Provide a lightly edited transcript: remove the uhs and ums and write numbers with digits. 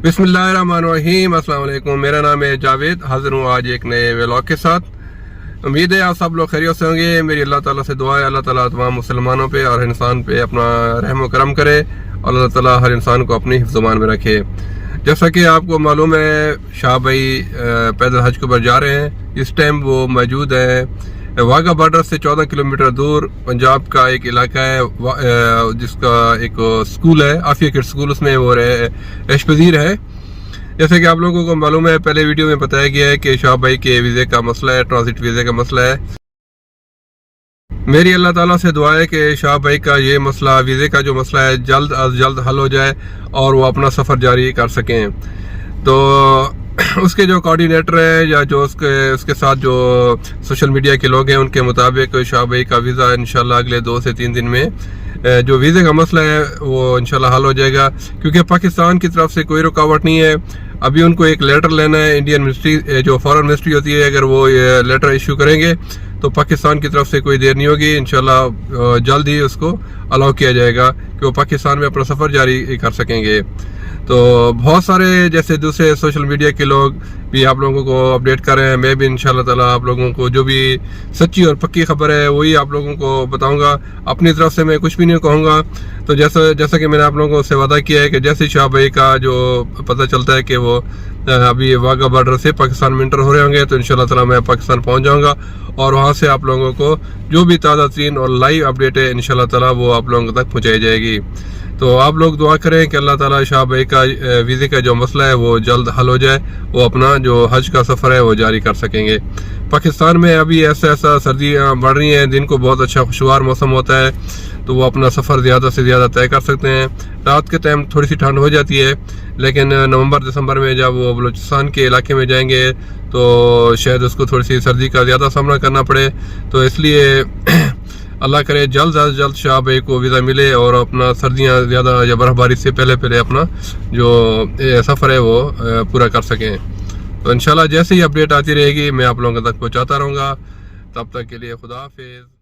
बिस्मिल्लाहिर्रहमानिर्रहीम। अस्सलाम वालेकुम। मेरा नाम है जावेद, हाजिर हूँ आज एक नए व्लॉग के साथ। उम्मीद है आप सब लोग खैरियत से होंगे। मेरी अल्लाह ताला से दुआ है, अल्लाह ताला तमाम मुसलमानों पे और हर इंसान पे अपना रहम व करम करे और अल्लाह ताला हर इंसान को अपनी हिफ्ज़-ओ-मान में रखे। जैसा कि आपको मालूम है, शाह भाई पैदल हज के ऊपर जा रहे हैं। इस टाइम वो मौजूद है वाघा बॉर्डर से 14 किलोमीटर दूर पंजाब का एक इलाका है जिसका एक स्कूल है, आफिया किड्स स्कूल, उसमें वो ऐशपज़ीर है। जैसे कि आप लोगों को मालूम है, पहले वीडियो में बताया गया है कि शाह भाई के वीज़े का मसला है, ट्रांजिट वीज़े का मसला है। मेरी अल्लाह ताला से दुआ है कि शाह भाई का ये मसला, वीज़े का जो मसला है, जल्द अज जल्द हल हो जाए और वो अपना सफ़र जारी कर सकें। तो उसके जो कोऑर्डिनेटर है या जो उसके साथ जो सोशल मीडिया के लोग हैं, उनके मुताबिक शाह भाई का वीज़ा इंशाल्लाह अगले 2 से 3 दिन में जो वीज़े का मसला है वो इंशाल्लाह हल हो जाएगा, क्योंकि पाकिस्तान की तरफ से कोई रुकावट नहीं है। अभी उनको एक लेटर लेना है, इंडियन मिनिस्ट्री जो फॉरेन मिनिस्ट्री होती है, अगर वो ये लेटर इशू करेंगे तो पाकिस्तान की तरफ से कोई देर नहीं होगी, इंशाल्लाह जल्द ही उसको अलाउ किया जाएगा कि वो पाकिस्तान में अपना सफ़र जारी कर सकेंगे। तो बहुत सारे जैसे दूसरे सोशल मीडिया के लोग भी आप लोगों को अपडेट कर रहे हैं। मैं भी इंशाल्लाह ताला आप लोगों को जो भी सच्ची और पक्की खबर है वही आप लोगों को बताऊंगा। अपनी तरफ से मैं कुछ भी नहीं कहूँगा। तो जैसा कि मैंने आप लोगों से वादा किया है कि जैसे शाह भाई का जो पता चलता है कि वो अभी वाघा बॉर्डर से पाकिस्तान में इंटर हो रहे होंगे, तो इंशाल्लाह ताला मैं पाकिस्तान पहुँच जाऊँगा और वहाँ से आप लोगों को जो भी ताज़ा तरीन और लाइव अपडेट है इंशाल्लाह ताला वो आप लोगों तक पहुँचाई जाएगी। तो आप लोग दुआ करें कि अल्लाह ताला शाह भाई का वीज़े का जो मसला है वो जल्द हल हो जाए, वो अपना जो हज का सफ़र है वो जारी कर सकेंगे। पाकिस्तान में अभी ऐसा सर्दियाँ बढ़ रही हैं, दिन को बहुत अच्छा खुशगवार मौसम होता है, तो वो अपना सफ़र ज़्यादा से ज़्यादा तय कर सकते हैं। रात के टाइम थोड़ी सी ठंड हो जाती है, लेकिन नवंबर दिसंबर में जब वो बलूचिस्तान के इलाके में जाएंगे तो शायद उसको थोड़ी सी सर्दी का ज़्यादा सामना करना पड़े। तो इसलिए अल्लाह करे जल्द अज जल्द शाह भाई को वीज़ा मिले और अपना सर्दियाँ ज़्यादा या बर्फ़बारी से पहले अपना जो सफ़र है वो पूरा कर सकें। तो इंशाल्लाह जैसे ही अपडेट आती रहेगी मैं आप लोगों तक पहुँचाता रहूँगा। तब तक के लिए खुदा हाफिज़।